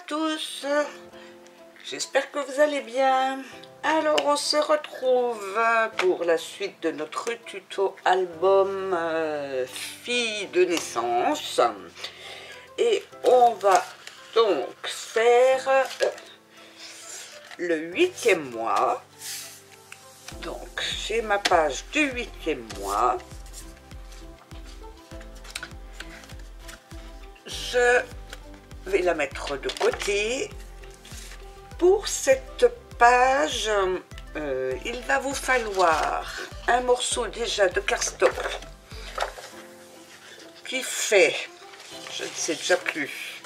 tous, j'espère que vous allez bien. Alors on se retrouve pour la suite de notre tuto album fille de naissance et on va donc faire le 8e mois. Donc j'ai ma page du 8e mois. Je vais la mettre de côté. Pour cette page, il va vous falloir un morceau déjà de cardstock qui fait, je ne sais déjà plus,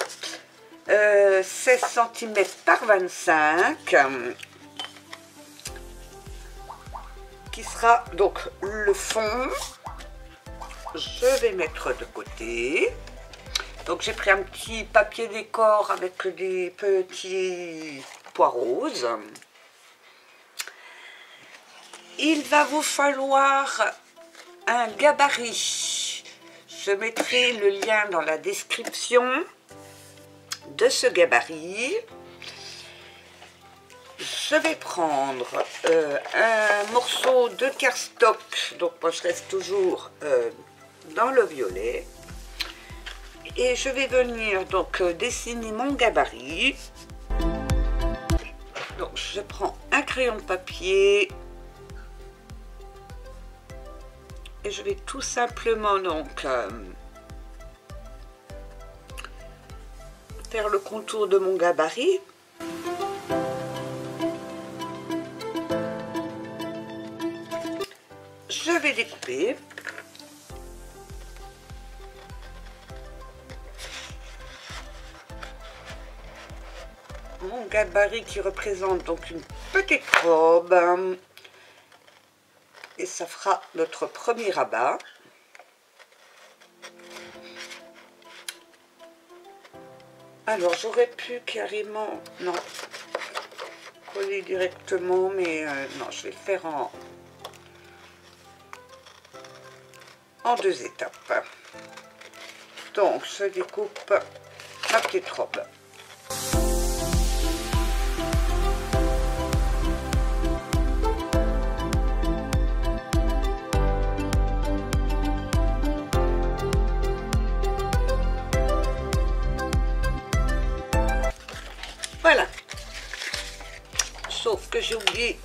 16 cm par 25, qui sera donc le fond. Je vais mettre de côté. Donc j'ai pris un petit papier décor avec des petits pois roses. Il va vous falloir un gabarit. Je mettrai le lien dans la description de ce gabarit. Je vais prendre un morceau de cardstock. Donc moi je reste toujours dans le violet. Et je vais venir donc dessiner mon gabarit. Donc je prends un crayon de papier et je vais tout simplement donc faire le contour de mon gabarit. Je vais découper. Mon gabarit qui représente donc une petite robe et ça fera notre premier rabat. Alors j'aurais pu carrément, non, coller directement, mais non, je vais le faire en deux étapes. Donc je découpe ma petite robe. Voilà, sauf que j'ai oublié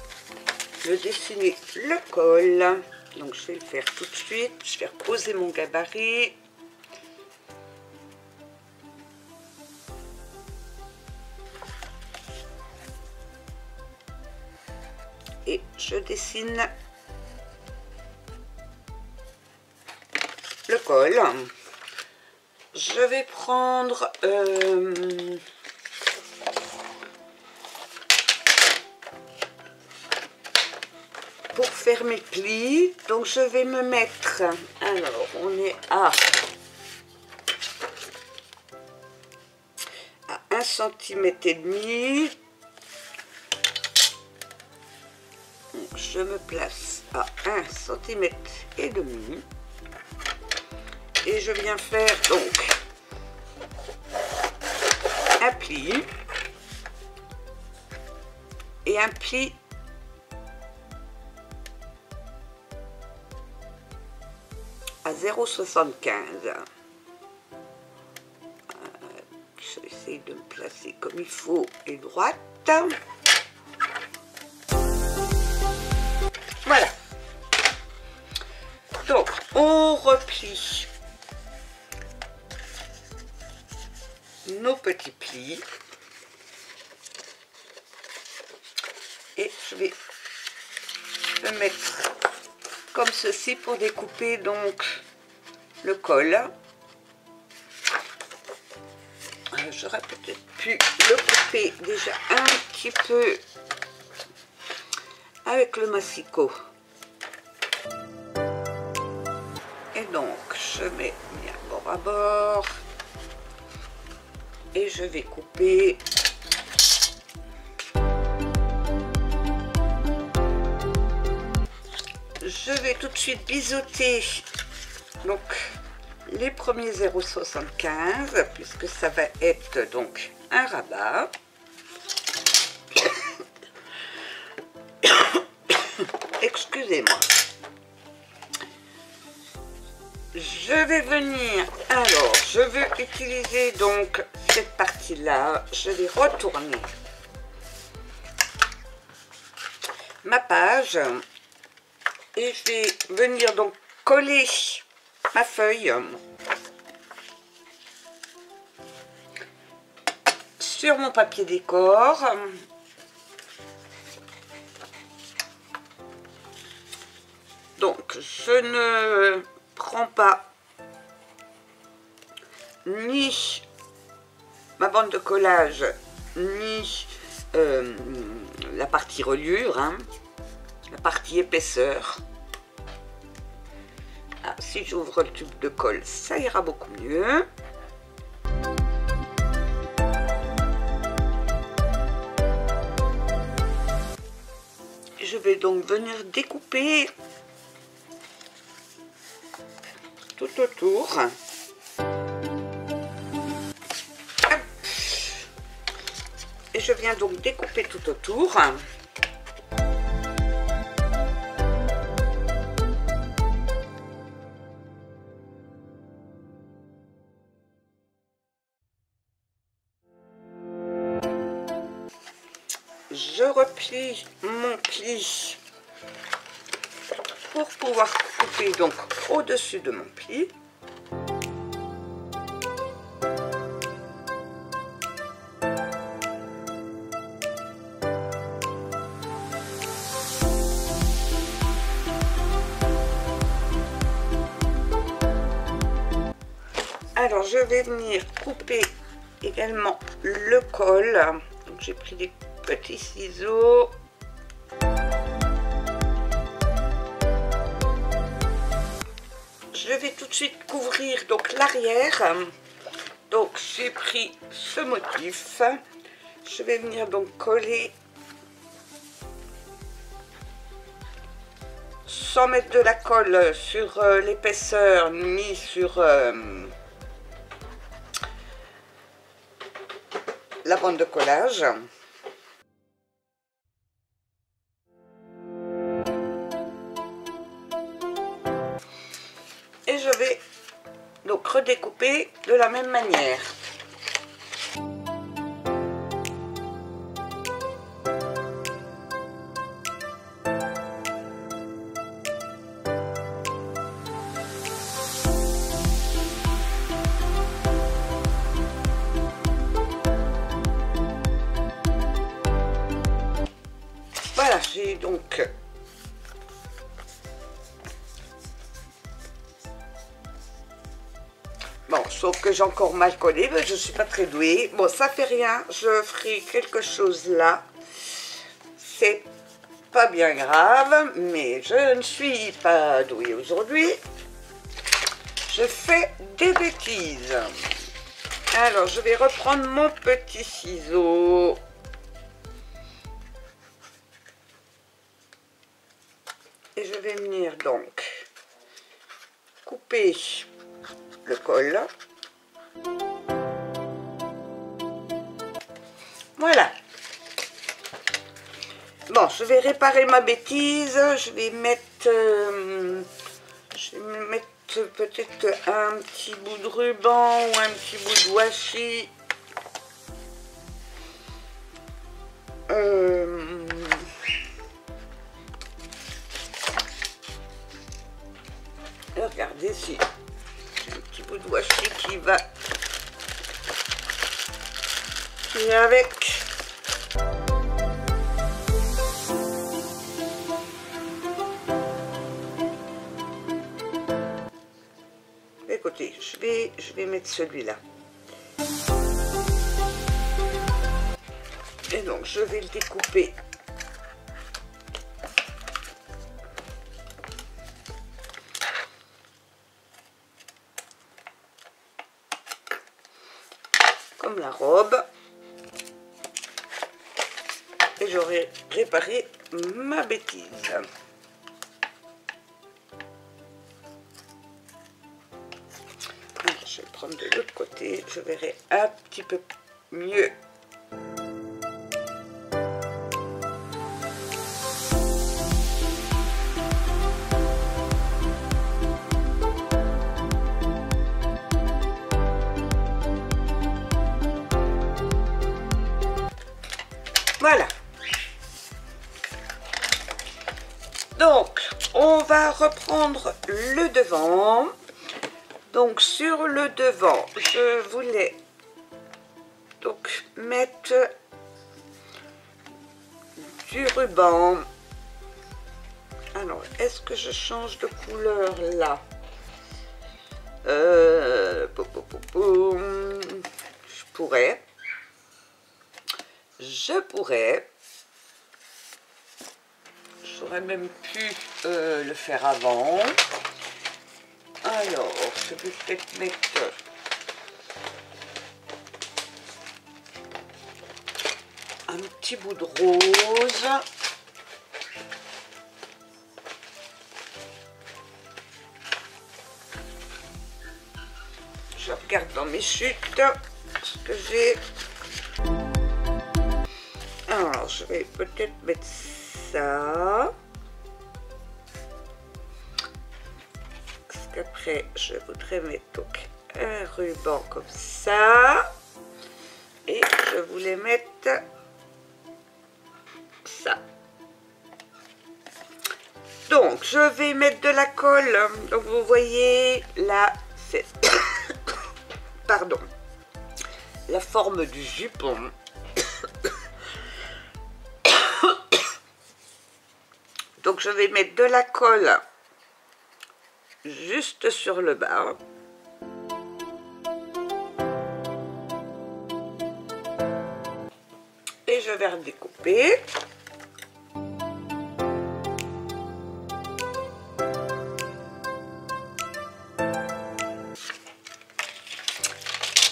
de dessiner le col, donc je vais le faire tout de suite. Je vais reposer mon gabarit. Et je dessine le col. Je vais prendre pour faire mes plis, donc je vais me mettre, alors on est à 1,5 cm. Donc je me place à 1,5 cm et je viens faire donc un pli et un pli à 0,75. J'essaie de me placer comme il faut et droite. Voilà. Donc on replie nos petits plis et je vais le mettre comme ceci pour découper donc le col. J'aurais peut-être pu le couper déjà un petit peu avec le massicot. Et donc je mets bien bord à bord et je vais couper. Je vais tout de suite biseauter donc les premiers 0,75 puisque ça va être donc un rabat. Excusez-moi. Je vais venir, alors je veux utiliser donc cette partie-là, je vais retourner ma page et je vais venir donc coller ma feuille sur mon papier décor. Donc je ne prends pas ni ma bande de collage ni la partie reliure, hein, la partie épaisseur. Ah, si j'ouvre le tube de colle, ça ira beaucoup mieux. Je vais donc venir découper tout autour. Et je viens donc découper tout autour. Je replie mon pli pour pouvoir couper donc au-dessus de mon pli. Alors je vais venir couper également le col. Donc j'ai pris des petits ciseaux. Je vais tout de suite couvrir donc l'arrière. Donc j'ai pris ce motif. Je vais venir donc coller sans mettre de la colle sur l'épaisseur ni sur la bande de collage. Et je vais donc redécouper de la même manière. Voilà, j'ai donc bon, sauf que j'ai encore mal collé, mais je ne suis pas très douée. Bon, ça fait rien, je ferai quelque chose là. C'est pas bien grave, mais je ne suis pas douée aujourd'hui. Je fais des bêtises. Alors, je vais reprendre mon petit ciseau. Et je vais venir donc couper le col. Voilà. Bon, je vais réparer ma bêtise. Je vais mettre peut-être un petit bout de ruban ou un petit bout de washi. Regardez si j'ai un petit bout de washi qui va avec. Écoutez, je vais mettre celui-là. Et donc je vais le découper. Comme la robe. Et j'aurai réparé ma bêtise. Je vais prendre de l'autre côté. Je verrai un petit peu mieux. Voilà. Donc, on va reprendre le devant. Donc, sur le devant, je voulais donc mettre du ruban. Alors, est-ce que je change de couleur là? Je pourrais. J'aurais même pu le faire avant. Alors, je vais peut-être mettre un petit bout de rose. Je regarde dans mes chutes ce que j'ai. Alors, je vais peut-être mettre ça. Parce qu'après, je voudrais mettre donc un ruban comme ça. Et je voulais mettre ça. Donc, je vais mettre de la colle. Donc, vous voyez là, c'est pardon, la forme du jupon. Donc, je vais mettre de la colle juste sur le bas. Et je vais redécouper.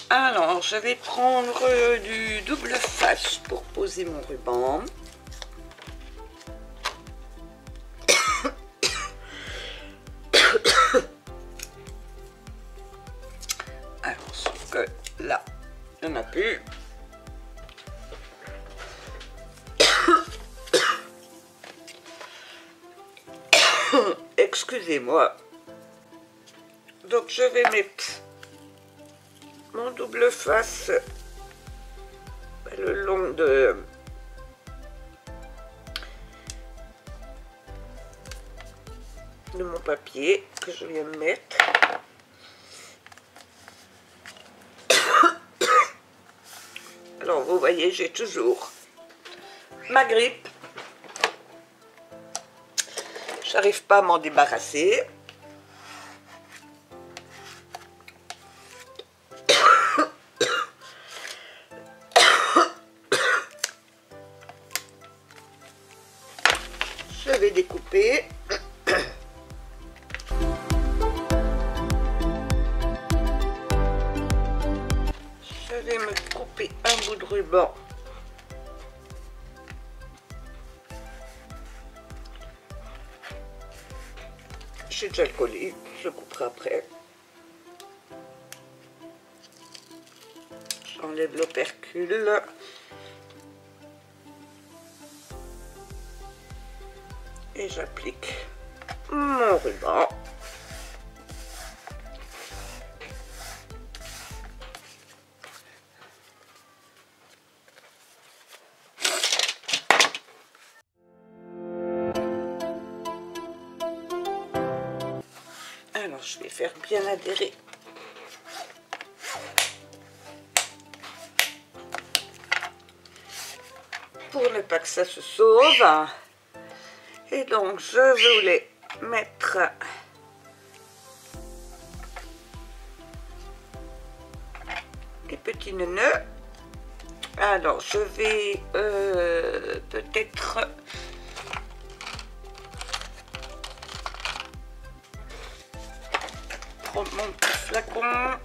Alors, je vais prendre du double face pour poser mon ruban. Alors, sauf que là, il n'y en a plus. Excusez-moi. Donc, je vais mettre mon double face le long de mon papier que je viens de mettre. Alors vous voyez, j'ai toujours ma grippe. J'arrive pas à m'en débarrasser. Je vais découper. Je vais me couper un bout de ruban. J'ai déjà le collier, je couperai après. J'enlève l'opercule. Et j'applique mon ruban. Alors je vais faire bien adhérer. Pour ne pas que ça se sauve. Et donc, je voulais mettre des petits nœuds. Alors, je vais peut-être prendre mon petit flacon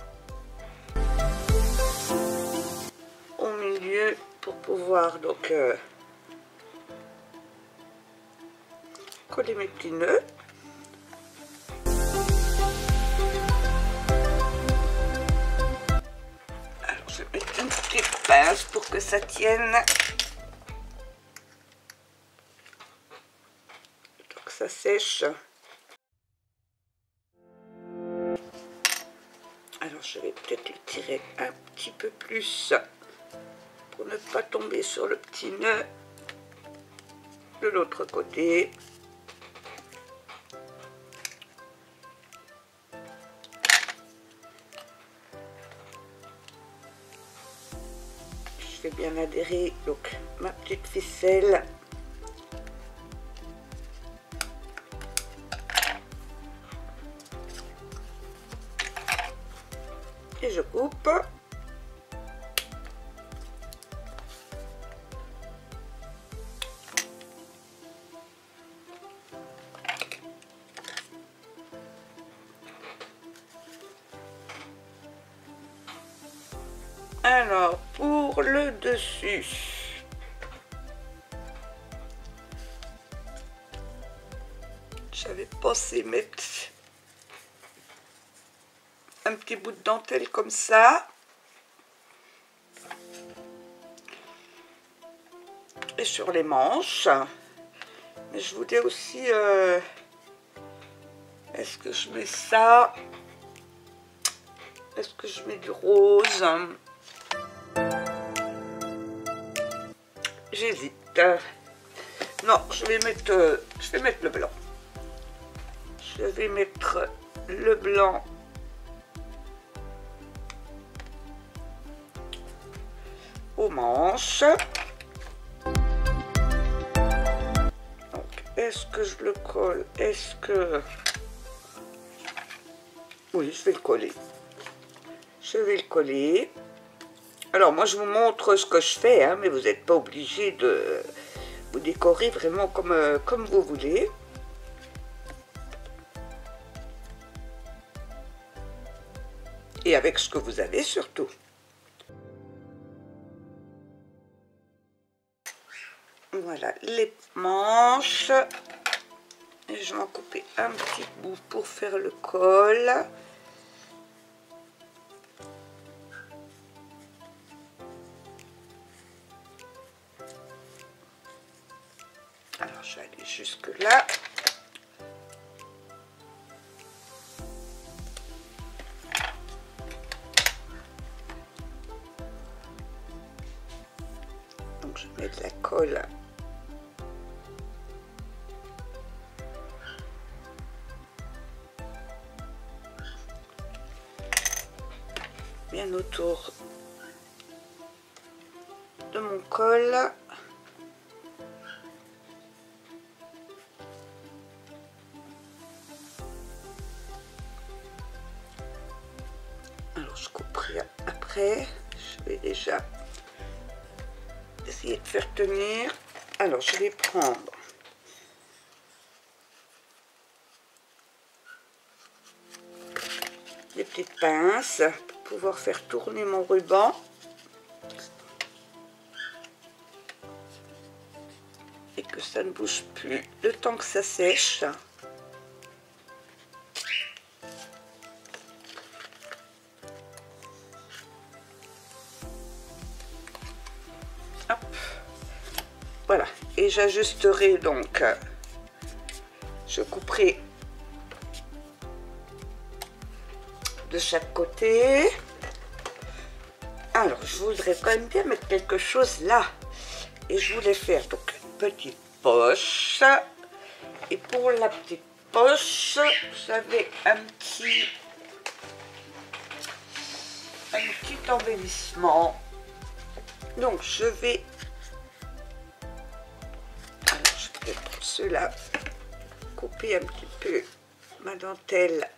au milieu pour pouvoir donc coller mes petits nœuds. Alors je vais mettre petite pince pour que ça tienne. Donc ça sèche. Alors je vais peut-être le tirer un petit peu plus pour ne pas tomber sur le petit nœud de l'autre côté. Je vais bien adhérer donc ma petite ficelle. Et je coupe. Alors, pour le dessus, j'avais pensé mettre un petit bout de dentelle comme ça. Et sur les manches. Mais je voulais aussi... est-ce que je mets ça? Est-ce que je mets du rose? J'hésite. Non, je vais mettre le blanc. Je vais mettre le blanc aux manches. Donc, est-ce que je le colle? Est-ce que... Oui, je vais le coller. Je vais le coller. Alors, moi, je vous montre ce que je fais, hein, mais vous n'êtes pas obligé de vous décorer vraiment comme vous voulez. Et avec ce que vous avez, surtout. Voilà, les manches. Et je vais en couper un petit bout pour faire le col. Alors, je vais aller jusque là. Donc, je mets de la colle. Bien autour de mon col. Alors je couperai après. Je vais déjà essayer de faire tenir. Alors je vais prendre des petites pinces pour pouvoir faire tourner mon ruban. Et que ça ne bouge plus le temps que ça sèche. Hop. Voilà. Et j'ajusterai donc, je couperai de chaque côté. Alors, je voudrais quand même bien mettre quelque chose là. Et je voulais faire donc une petite poche. Et pour la petite poche, j'avais un petit embellissement. Donc, je vais... Alors, je vais pour cela couper un petit peu ma dentelle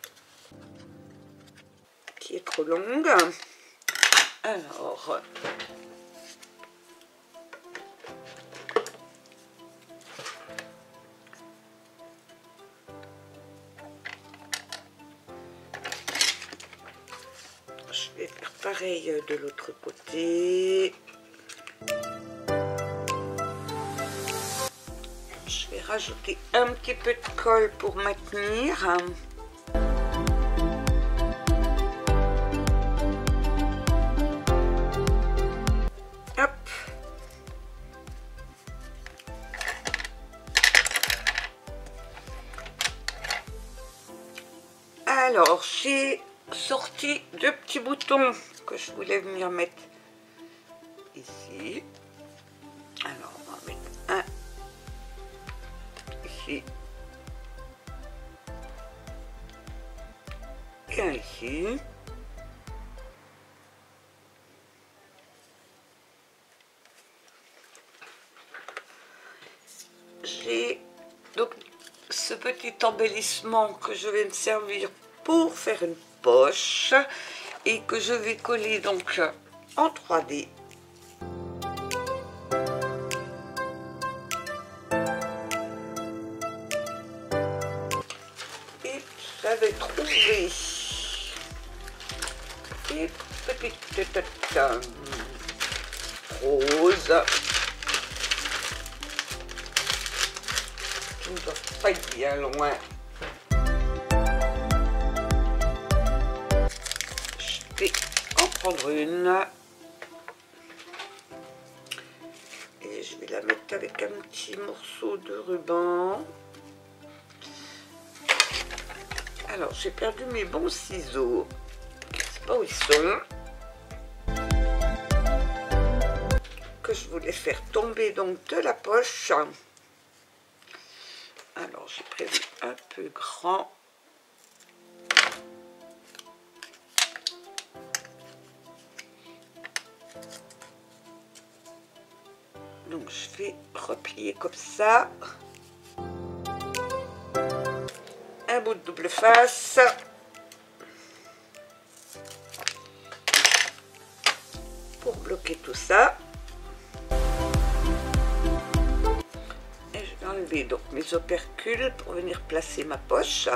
qui est trop longue. Alors... je vais faire pareil de l'autre côté. Je vais rajouter un petit peu de colle pour maintenir. Alors, j'ai sorti 2 petits boutons que je voulais venir mettre ici. Alors, on va mettre un ici et un ici. J'ai donc ce petit embellissement que je vais me servir pour faire une poche et que je vais coller donc en 3D. Et j'avais trouvé des petites roses. Je ne dois pas être bien loin. Je vais en prendre une. Et je vais la mettre avec un petit morceau de ruban. Alors, j'ai perdu mes bons ciseaux. Je ne sais pas où ils sont. Que je voulais faire tomber donc de la poche. Alors, j'ai prévu un peu grand. Donc, je vais replier comme ça. Un bout de double face. Pour bloquer tout ça. Enlever donc mes opercules pour venir placer ma poche.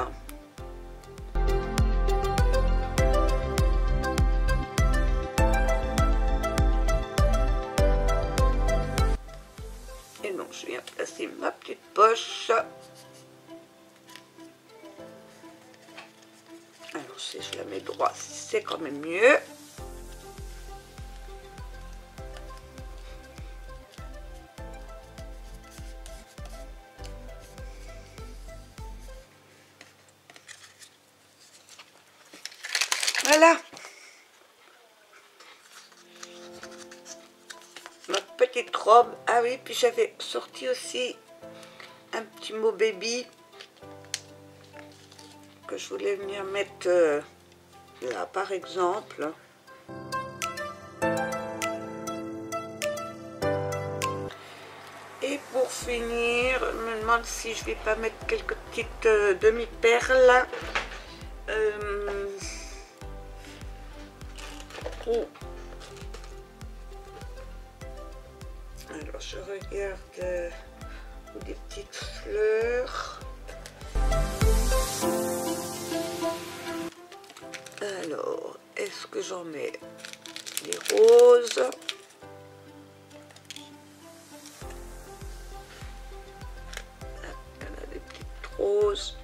Et donc je viens placer ma petite poche. Alors si je la mets droit, c'est quand même mieux. Voilà, ma petite robe. Ah oui, puis j'avais sorti aussi un petit mot baby que je voulais venir mettre là par exemple. Et pour finir, je me demande si je vais pas mettre quelques petites demi-perles. Alors je regarde des petites fleurs. Alors, est-ce que j'en mets des roses? Ah, il y en a des petites roses.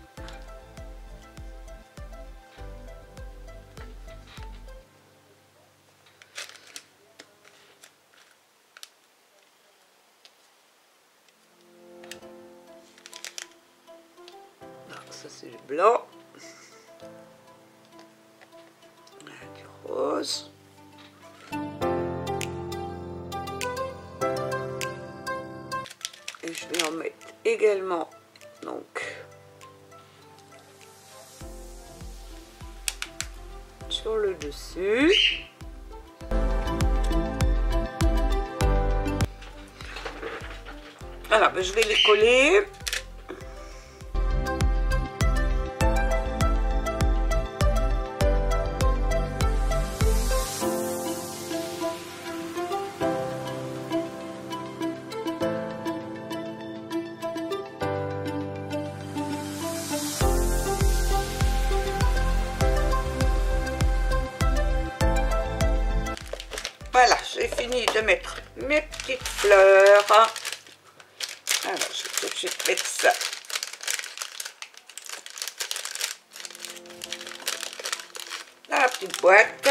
Ça c'est du blanc, du rose, et je vais en mettre également donc sur le dessus. Voilà, ben je vais les coller. Voilà, j'ai fini de mettre mes petites fleurs. Alors, je vais tout de suite mettre ça dans la petite boîte.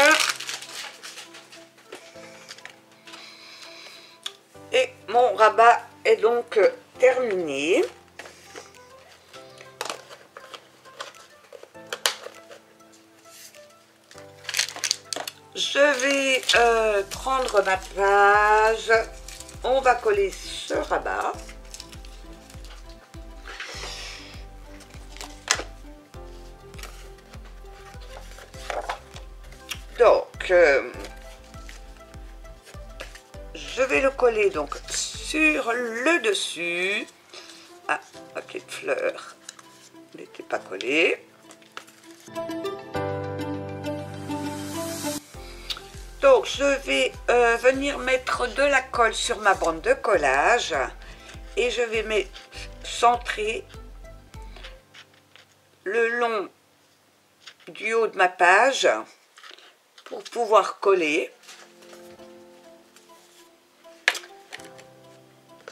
Et mon rabat est donc terminé. Je vais prendre ma page. On va coller ce rabat. Donc, je vais le coller donc sur le dessus. Ah, ma petite fleur n'était pas collée. Donc, je vais venir mettre de la colle sur ma bande de collage et je vais centrer le long du haut de ma page pour pouvoir coller.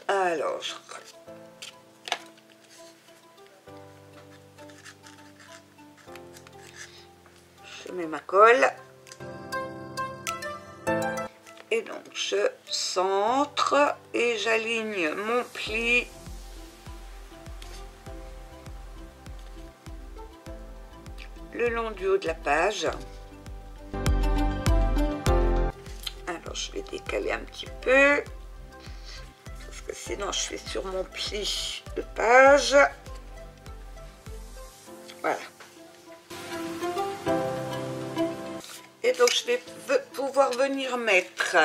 Alors, je mets ma colle. Et donc, je centre et j'aligne mon pli le long du haut de la page. Alors, je vais décaler un petit peu, parce que sinon, je suis sur mon pli de page. Voilà. Et donc, je vais pouvoir venir mettre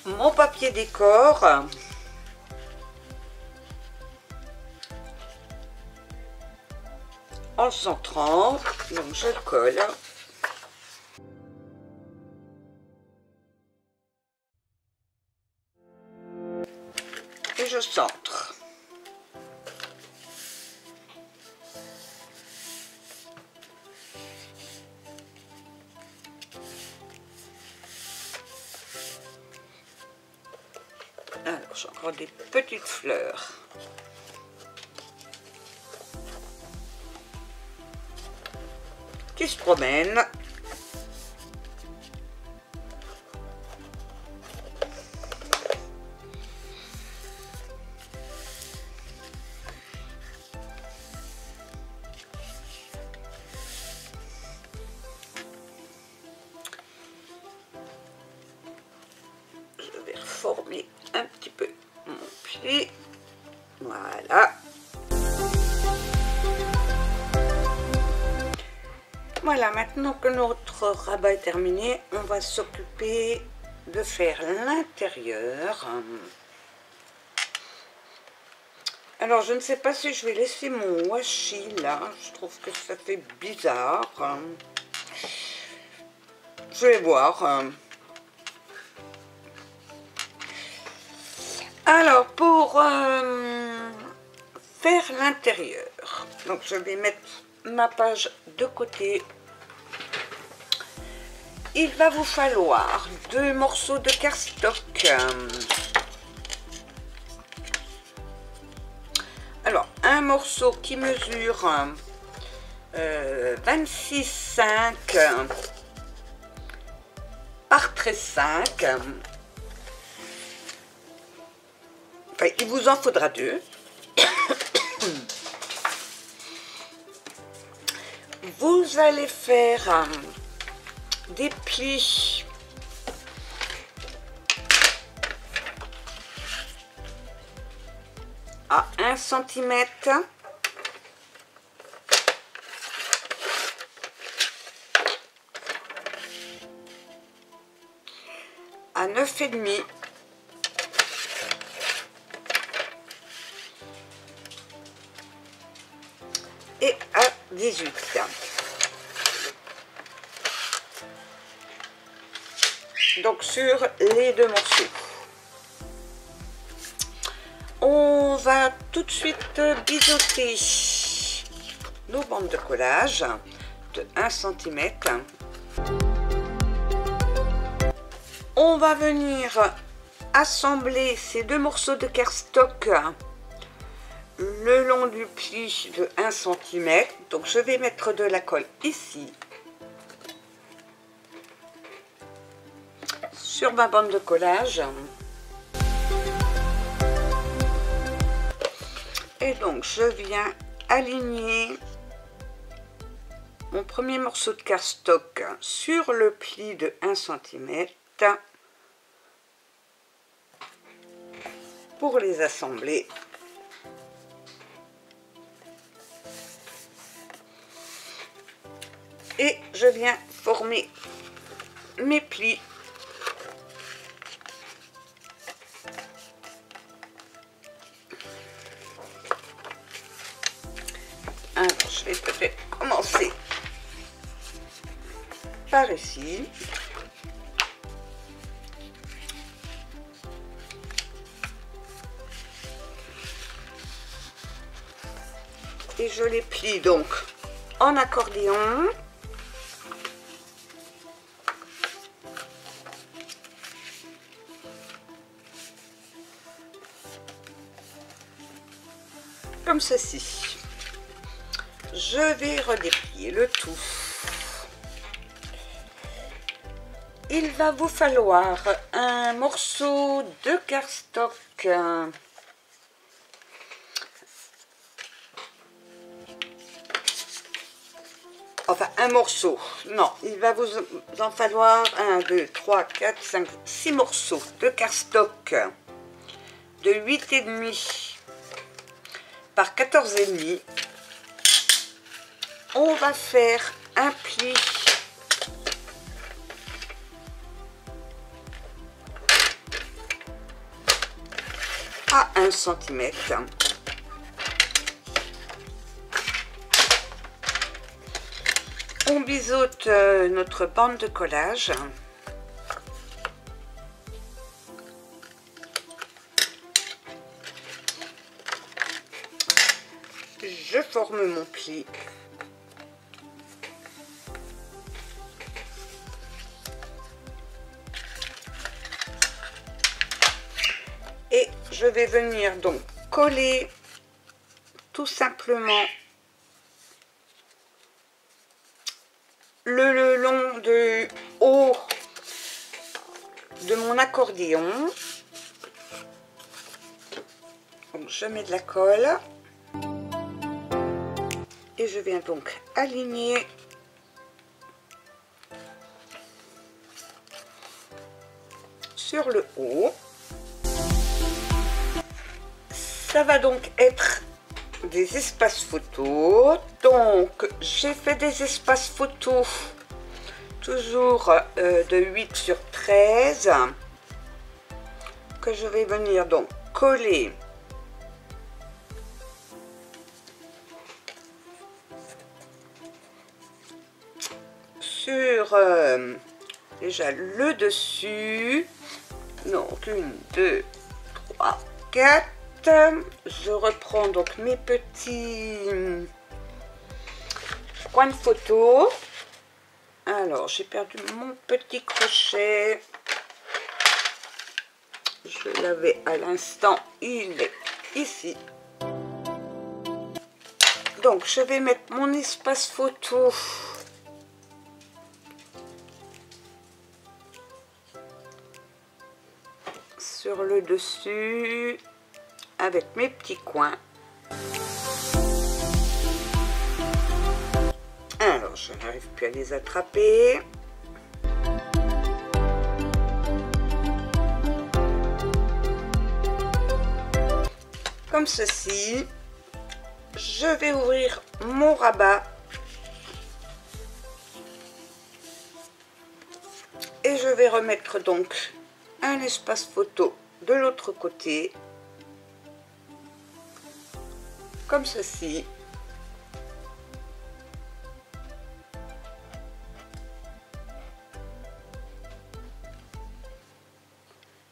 mon papier décor en centrant. Donc, je le colle. Et je centre. Alors, j'ai encore des petites fleurs. Qui se promènent. Je vais reformer un petit peu mon pli. Voilà. Voilà, maintenant que notre rabat est terminé, on va s'occuper de faire l'intérieur. Alors, je ne sais pas si je vais laisser mon washi là. Je trouve que ça fait bizarre. Je vais voir. Alors, pour faire l'intérieur, donc je vais mettre ma page de côté. Il va vous falloir 2 morceaux de cardstock. Alors, un morceau qui mesure 26,5 par 13,5. Enfin, il vous en faudra 2. Vous allez faire des plis à 1 cm à 9,5 et à 18. Donc sur les 2 morceaux. On va tout de suite biseauter nos bandes de collage de 1 cm. On va venir assembler ces 2 morceaux de cardstock le long du pli de 1 cm. Donc je vais mettre de la colle ici sur ma bande de collage. Et donc je viens aligner mon premier morceau de cardstock sur le pli de 1 cm pour les assembler. Et je viens former mes plis. Alors, je vais peut-être commencer par ici. Et je les plie donc en accordéon. Comme ceci. Je vais redéplier le tout. Il va vous falloir un morceau de cardstock. Enfin, un morceau. Non, il va vous en falloir 1, 2, 3, 4, 5, 6 morceaux de cardstock de 8,5 par 14,5. On va faire un pli à 1 cm. On biseaute notre bande de collage. Je forme mon pli. Et je vais venir donc coller tout simplement le long du haut de mon accordéon. Donc je mets de la colle et je viens donc aligner sur le haut. Ça va donc être des espaces photos. Donc j'ai fait des espaces photos toujours de 8 sur 13 que je vais venir donc coller sur déjà le dessus. Donc 1, 2, 3, 4. Je reprends donc mes petits coins de photo. Alors j'ai perdu mon petit crochet. Je l'avais à l'instant, il est ici. Donc je vais mettre mon espace photo sur le dessus avec mes petits coins. Alors je n'arrive plus à les attraper. Comme ceci. Je vais ouvrir mon rabat et je vais remettre donc un espace photo de l'autre côté, comme ceci.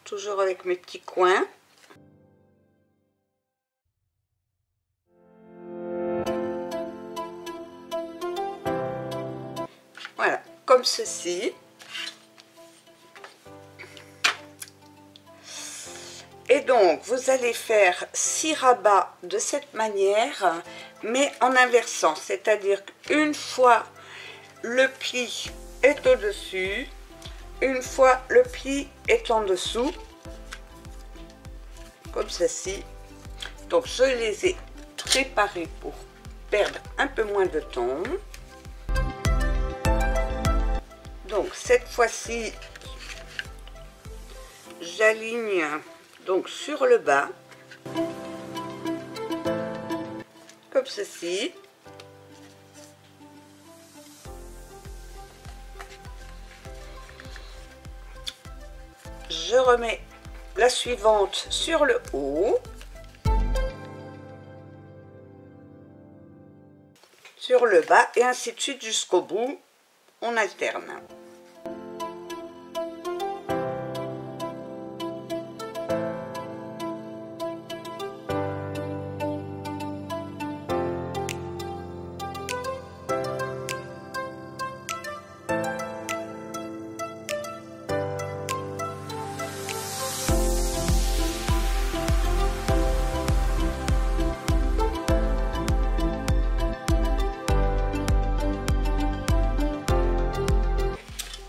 Toujours avec mes petits coins. Voilà, comme ceci. Et donc, vous allez faire 6 rabats de cette manière, mais en inversant. C'est-à-dire qu'une fois le pli est au-dessus, une fois le pli est en dessous, comme ceci. Donc, je les ai préparés pour perdre un peu moins de temps. Donc cette fois-ci, j'aligne donc sur le bas, comme ceci. Je remets la suivante sur le haut, sur le bas et ainsi de suite jusqu'au bout. On alterne.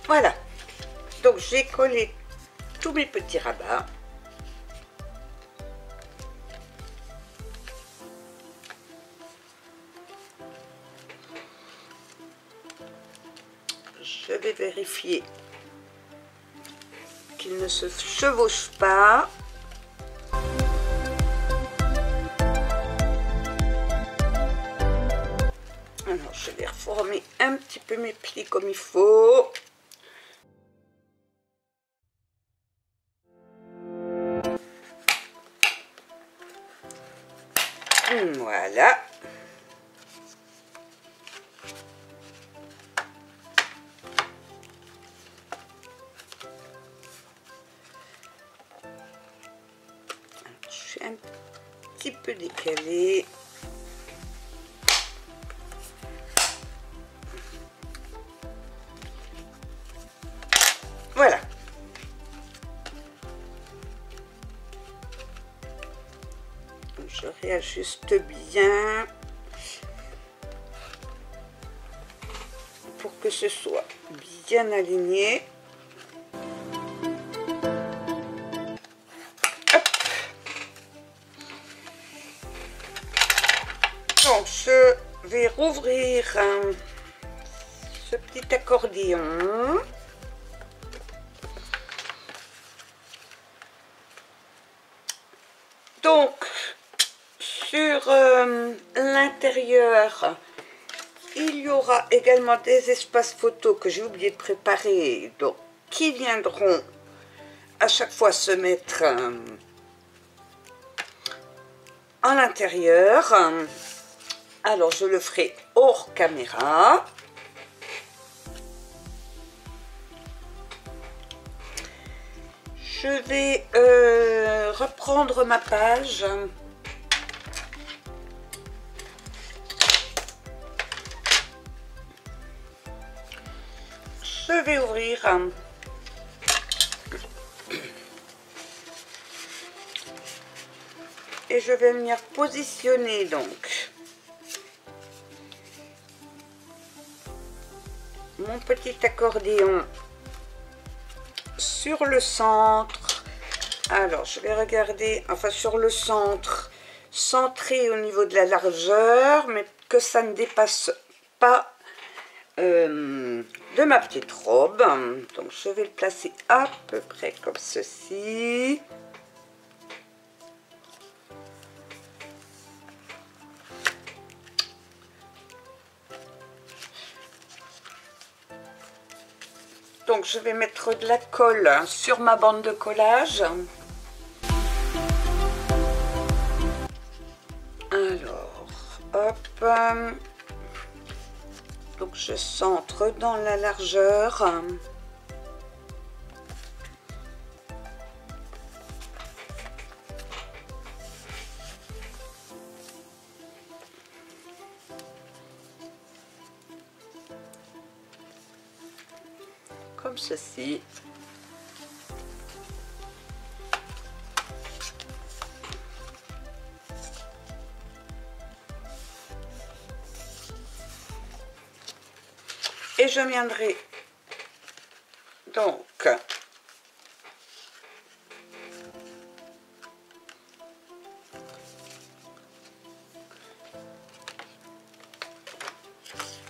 Voilà, donc j'ai collé tous mes petits rabats. Je vais vérifier qu'ils ne se chevauchent pas. Alors je vais reformer un petit peu mes plis comme il faut. Voilà. Je suis un petit peu décalée. Voilà. Je réajuste bien pour que ce soit bien aligné. Hop. Donc je vais rouvrir ce petit accordéon. Donc sur l'intérieur, il y aura également des espaces photos que j'ai oublié de préparer, donc qui viendront à chaque fois se mettre à l'intérieur. Alors je le ferai hors caméra. Je vais reprendre ma page. Je vais ouvrir et je vais venir positionner donc mon petit accordéon sur le centre. Alors je vais regarder, enfin sur le centre, centré au niveau de la largeur, mais que ça ne dépasse pas de ma petite robe. Donc je vais le placer à peu près comme ceci. Donc je vais mettre de la colle sur ma bande de collage. Alors, hop. Donc je centre dans la largeur. Comme ceci. Et je viendrai donc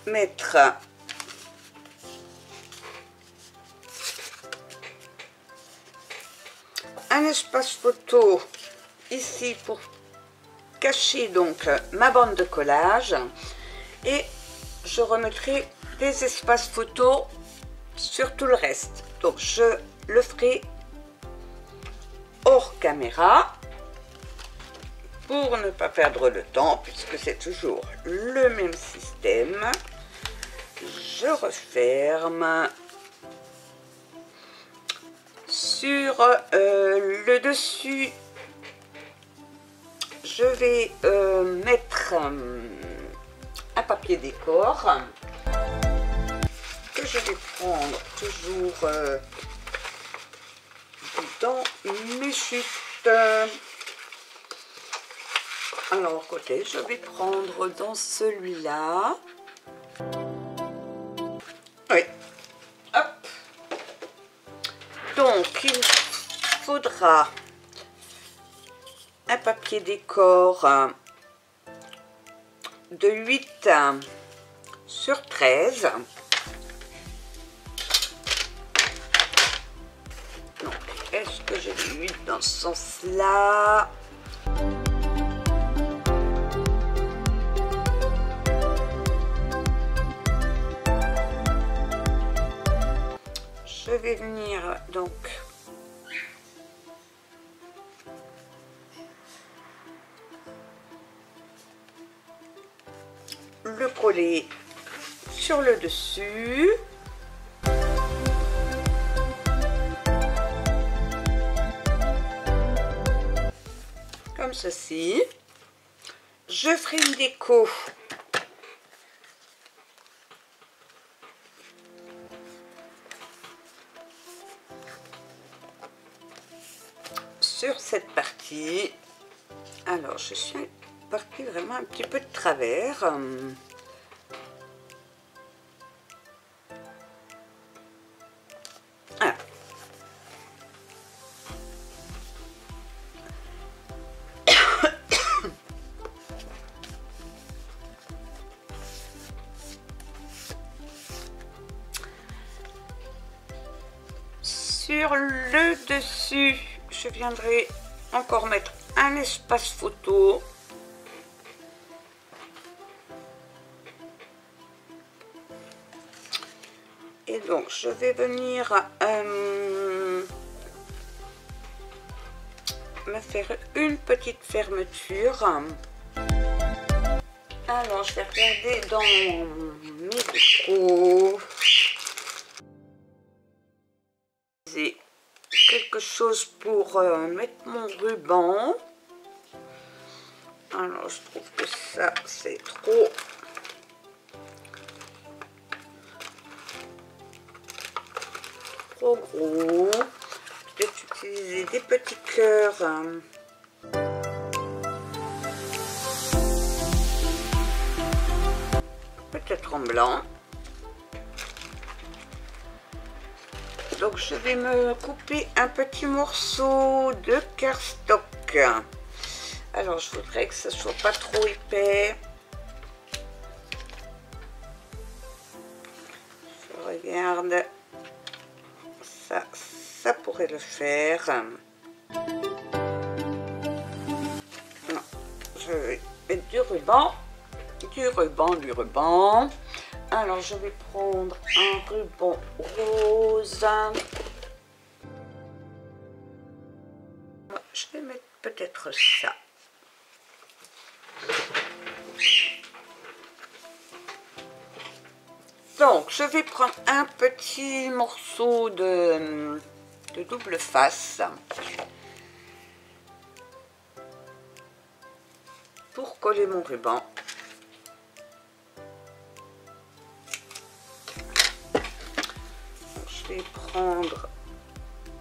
mettre un espace photo ici pour cacher donc ma bande de collage et je remettrai des espaces photo sur tout le reste. Donc je le ferai hors caméra pour ne pas perdre le temps puisque c'est toujours le même système. Je referme. Sur le dessus, je vais mettre un papier décor que je vais prendre toujours dans mes chutes. Alors côté, je vais prendre dans celui-là. Oui. Hop. Donc il faudra un papier décor de 8 sur 13. Donc, est-ce que j'ai du 8 dans ce sens-là? Je vais venir donc le coller sur le dessus. Comme ceci. Je ferai une déco sur cette partie. Alors je suis partie vraiment un petit peu de travers. Ah. Sur le dessus, je viendrai encore mettre un espace photo. Et donc je vais venir me faire une petite fermeture. Alors je vais regarder dans mes décos. J'ai quelque chose pour mettre mon ruban. Alors je trouve que ça c'est trop gros. Peut-être utiliser des petits cœurs. Peut-être en blanc. Donc je vais me couper un petit morceau de cardstock. Alors je voudrais que ça soit pas trop épais. Je regarde. Ça pourrait le faire. Non, je vais mettre du ruban. Du ruban. Alors je vais prendre un ruban rose. Je vais mettre peut-être ça. Donc je vais prendre un petit morceau de double face pour coller mon ruban. Je vais prendre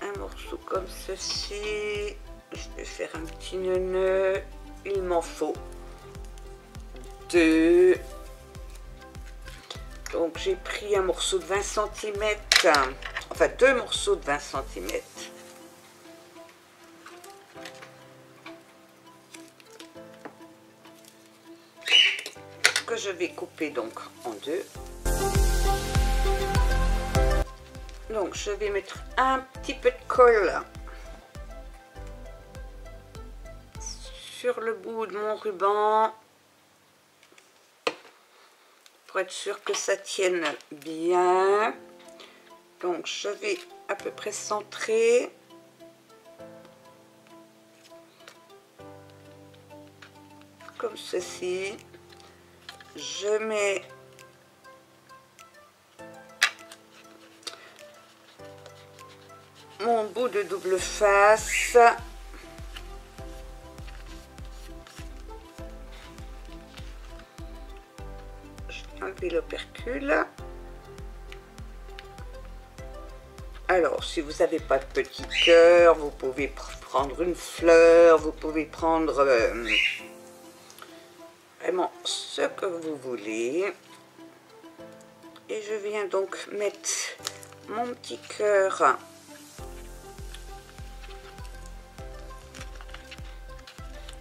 un morceau comme ceci. Je vais faire un petit nœud. Il m'en faut 2. Donc j'ai pris un morceau de 20 cm, enfin 2 morceaux de 20 cm. Que je vais couper donc en 2. Donc je vais mettre un petit peu de colle sur le bout de mon ruban pour être sûr que ça tienne bien. Donc je vais à peu près centrer. Comme ceci. Je mets mon bout de double face. Enlever l'opercule. Alors, si vous n'avez pas de petit cœur, vous pouvez prendre une fleur, vous pouvez prendre vraiment ce que vous voulez. Et je viens donc mettre mon petit cœur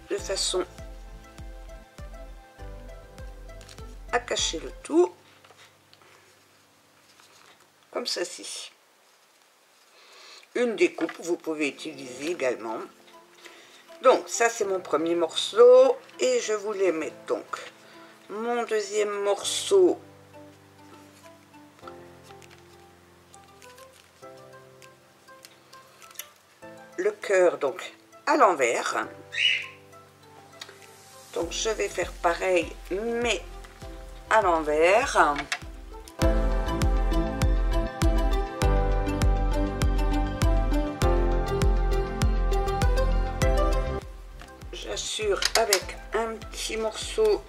de façon à cacher le tout, comme ceci. Une découpe, vous pouvez utiliser également. Donc, ça c'est mon premier morceau. Et je voulais mettre donc mon deuxième morceau. Le cœur, donc, à l'envers. Donc, je vais faire pareil, mais à l'envers. J'assure avec un petit morceau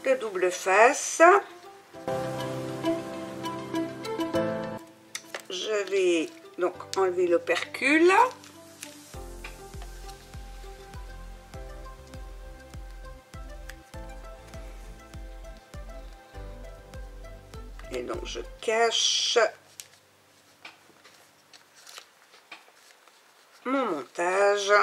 de double face. Je vais donc enlever l'opercule. Et donc je cache mon montage.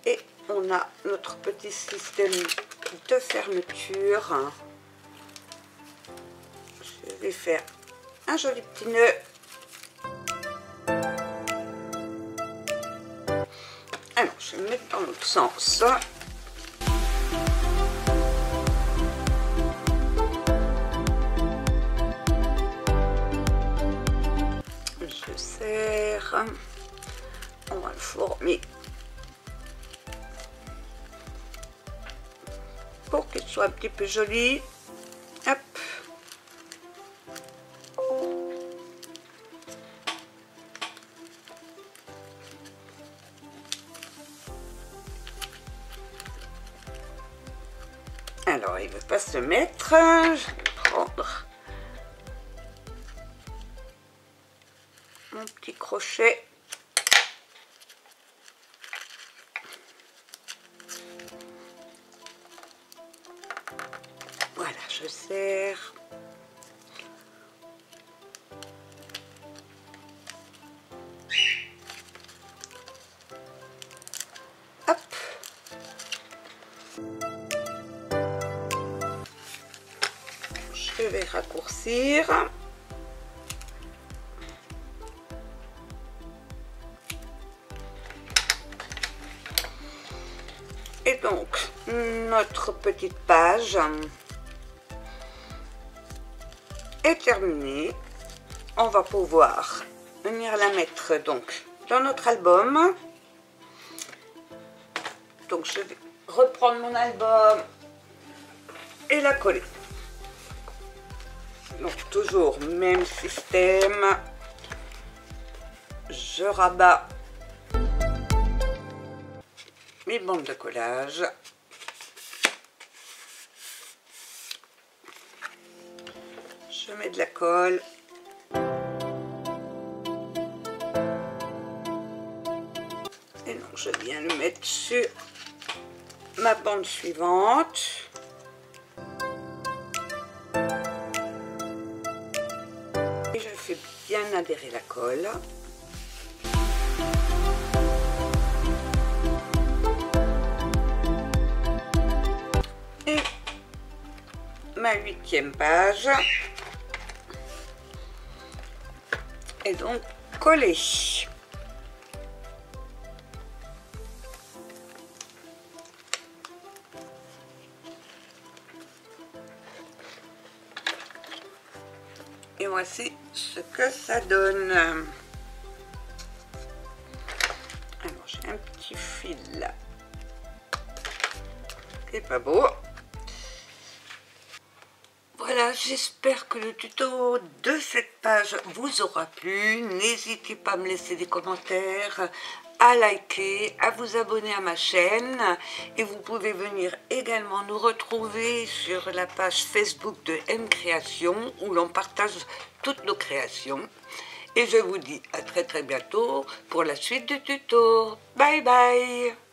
Et on a notre petit système de fermeture. Je vais faire un joli petit nœud. Alors, je vais le mettre dans l'autre sens. Je serre. On va le former pour qu'il soit un petit peu joli. Hop. Alors, il ne veut pas se mettre. Je vais prendre mon petit crochet. Voilà, je serre. Hop. Je vais raccourcir. Et donc, notre petite page est terminée. On va pouvoir venir la mettre donc dans notre album. Donc, je vais reprendre mon album et la coller. Donc, toujours même système. Je rabats mes bandes de collage. Je mets de la colle. Et donc je viens le mettre sur ma bande suivante. Et je fais bien adhérer la colle. Et ma 8e page. est donc collé. Et voici ce que ça donne. Alors j'ai un petit fil là. C'est pas beau. Voilà, j'espère que le tuto de cette page vous aura plu. N'hésitez pas à me laisser des commentaires, à liker, à vous abonner à ma chaîne. Et vous pouvez venir également nous retrouver sur la page Facebook de M Création où l'on partage toutes nos créations. Et je vous dis à très bientôt pour la suite du tuto. Bye bye!